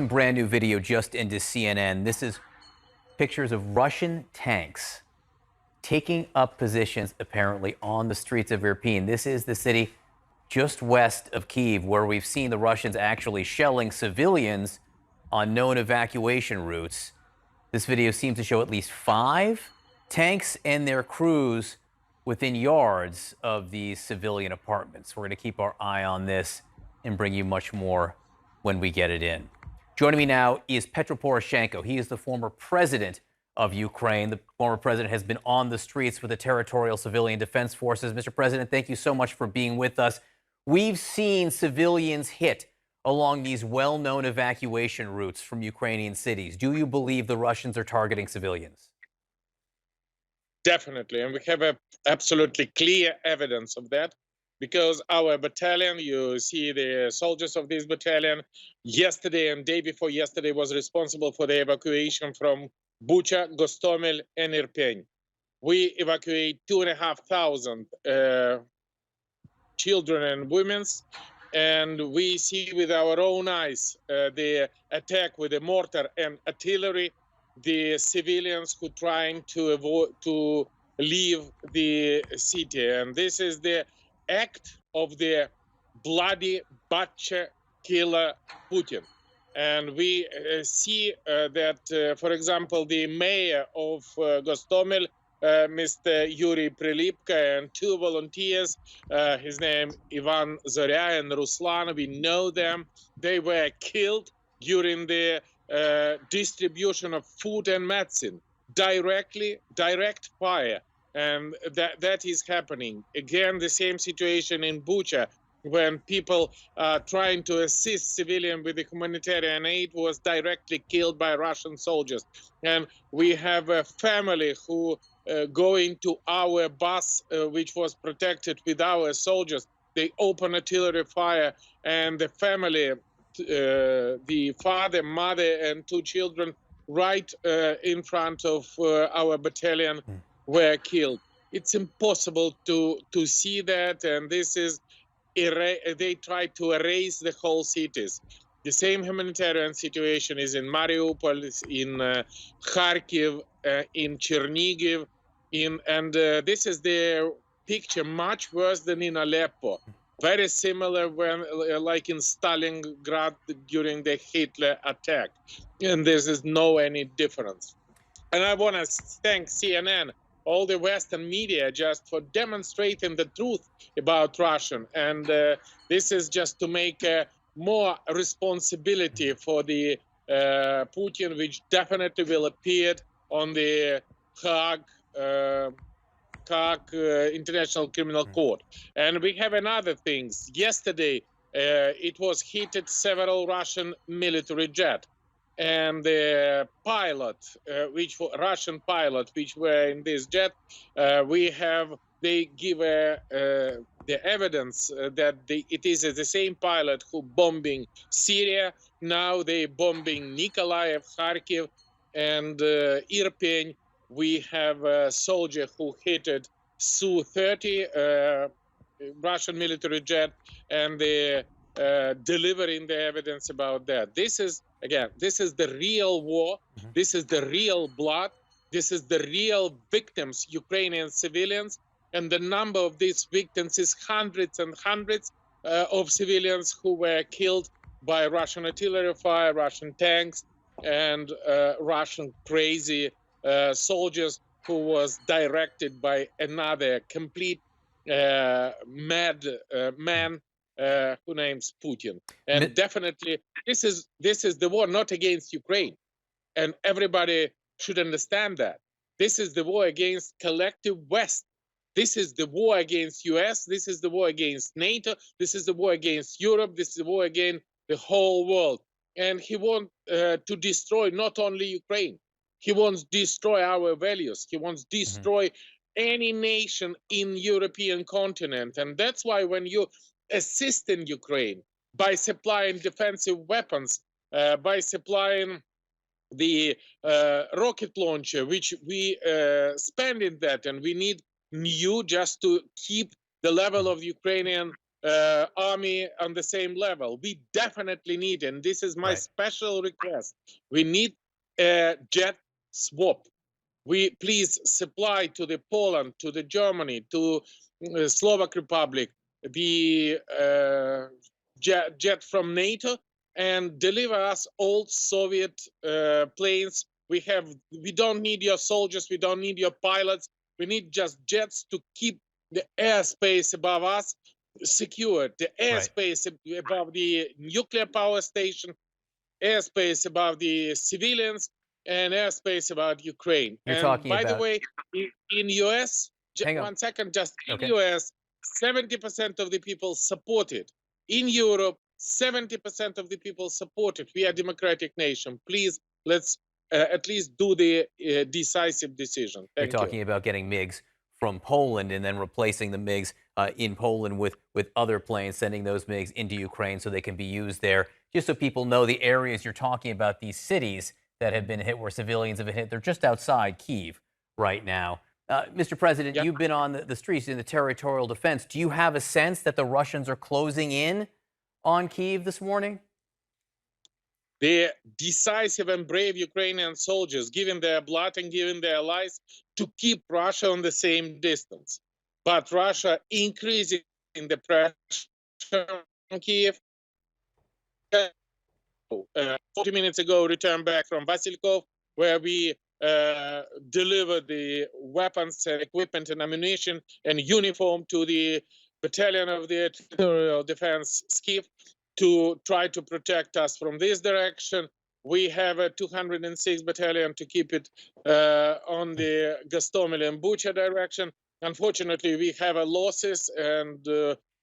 brand new video just into CNN. This is pictures of Russian tanks taking up positions apparently on the streets of Irpin. This is the city just west of Kyiv, where we've seen the Russians actually shelling civilians on known evacuation routes. This video seems to show at least 5 tanks and their crews within yards of these civilian apartments. We're going to keep our eye on this and bring you much more when we get it in. Joining me now is Petro Poroshenko. He is the former president of Ukraine. The former president has been on the streets with the territorial civilian defense forces. Mr. President, thank you so much for being with us. We've seen civilians hit along these well-known evacuation routes from Ukrainian cities. Do you believe the Russians are targeting civilians? Definitely, and we have absolutely clear evidence of that, because our battalion, you see the soldiers of this battalion, yesterday and day before yesterday was responsible for the evacuation from Bucha, Gostomel, and Irpin. We evacuate 2,500 children and women, and we see with our own eyes the attack with the mortar and artillery, the civilians who trying to leave the city. And this is the act of the bloody butcher killer Putin. And we see that, for example, the mayor of Gostomel, Mr. Yuri Prilipka, and 2 volunteers, his name Ivan Zorya and Ruslan, we know them. They were killed during the distribution of food and medicine, direct fire. And that is happening. Again, the same situation in Bucha, when people trying to assist civilians with the humanitarian aid was directly killed by Russian soldiers. And we have a family who go into our bus, which was protected with our soldiers. They open artillery fire, and the family, the father, mother, and 2 children, right in front of our battalion, were killed. It's impossible to see that, and this is they try to erase the whole cities. The same humanitarian situation is in Mariupol, in Kharkiv, in Chernigiv, and this is the picture much worse than in Aleppo. Very similar when, like in Stalingrad during the Hitler attack, and this is no any difference. And I want to thank CNN, all the Western media, just for demonstrating the truth about Russian. And this is just to make more responsibility for the Putin, which definitely will appear on the Hague International Criminal Court. And we have another things. Yesterday, it was hit several Russian military jets. And the pilot, Russian pilot, which were in this jet, they give the evidence that it is the same pilot who bombing Syria. Now they bombing Nikolaev, Kharkiv, and Irpin. We have a soldier who hit Su-30 Russian military jet, and they delivering the evidence about that. This is, again, this is the real war. This is the real blood. This is the real victims, Ukrainian civilians. And the number of these victims is hundreds and hundreds of civilians who were killed by Russian artillery fire, Russian tanks, and Russian crazy soldiers who was directed by another complete mad man who names Putin. And definitely this is the war not against Ukraine, and everybody should understand that. This is the war against collective West. This is the war against US. This is the war against NATO. This is the war against Europe. This is the war against the whole world. And he wants to destroy not only Ukraine. He wants to destroy our values. He wants to destroy any nation in European continent. And that's why when you assist in Ukraine by supplying defensive weapons, by supplying the rocket launcher, which we spend in that, and we need new just to keep the level of Ukrainian army on the same level. We definitely need, and this is my Right. special request, we need a jet swap. We please supply to the Poland, to the Germany, to Slovak Republic, the jet from NATO, and deliver us old Soviet planes. We don't need your soldiers, we don't need your pilots. We need just jets to keep the airspace above us secured, the Right. airspace above the nuclear power station, airspace above the civilians, and airspace about Ukraine. You're And talking by the about, way, in US, hang on. 1 second, just in Okay. US, 70% of the people support it. In Europe, 70% of the people support it. We are a democratic nation. Please, let's at least do the decisive decision. You're Thank you. talking about getting MiGs from Poland and then replacing the MiGs in Poland with other planes, sending those MiGs into Ukraine so they can be used there. Just so people know the areas you're talking about, these cities that have been hit, where civilians have been hit, they're just outside Kyiv right now. Mr. President, Yeah. you've been on the streets in the territorial defense. Do you have a sense that the Russians are closing in on Kyiv this morning? The decisive and brave Ukrainian soldiers giving their blood and giving their lives to keep Russia on the same distance. But Russia increasing the pressure on Kiev. 40 minutes ago, returned back from Vasilkov, where we delivered the weapons and equipment and ammunition and uniform to the battalion of the territorial defense SKIF to try to protect us from this direction. We have a 206 battalion to keep it on the Gostomel and Bucha direction. Unfortunately, we have losses, and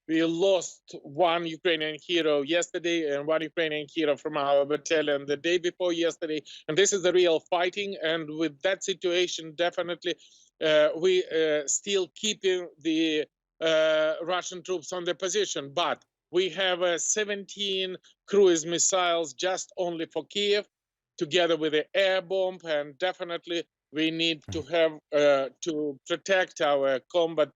we lost one Ukrainian hero yesterday and one Ukrainian hero from our battalion the day before yesterday. And this is the real fighting. And with that situation, definitely, we still keeping the Russian troops on the position. But we have 17 cruise missiles just only for Kiev, together with the air bomb, and definitely we need to have to protect our combat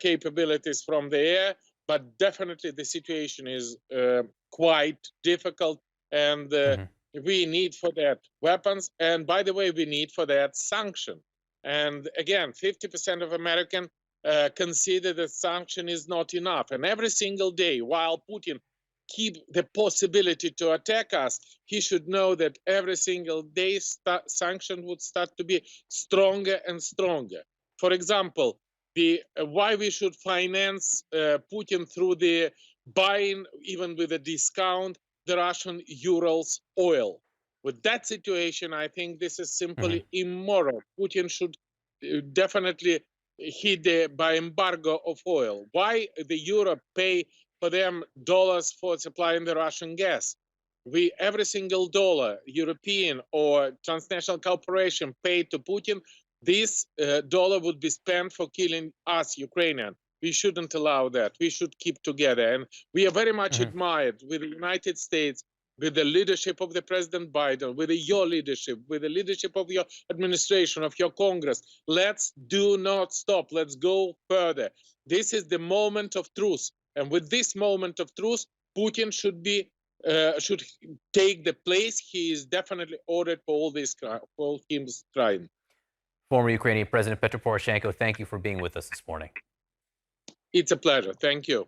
capabilities from the air. But definitely the situation is quite difficult, and we need for that weapons. And by the way, we need for that sanction. And again, 50% of Americans consider that sanction is not enough. And every single day, while Putin keep the possibility to attack us, he should know that every single day sanction would start to be stronger and stronger. For example, why we should finance Putin through the buying, even with a discount, the Russian Urals oil. With that situation, I think this is simply immoral. Putin should definitely hit by embargo of oil. Why the Europe pay for them dollars for supplying the Russian gas? Every single dollar European or transnational corporation paid to Putin, this dollar would be spent for killing us, Ukrainian. We shouldn't allow that. We should keep together. And we are very much admired with the United States, with the leadership of the President Biden, with your leadership, with the leadership of your administration, of your Congress. Let's do not stop. Let's go further. This is the moment of truth. And with this moment of truth, Putin should take the place he is definitely ordered for all this crime. Former Ukrainian President Petro Poroshenko, thank you for being with us this morning. It's a pleasure. Thank you.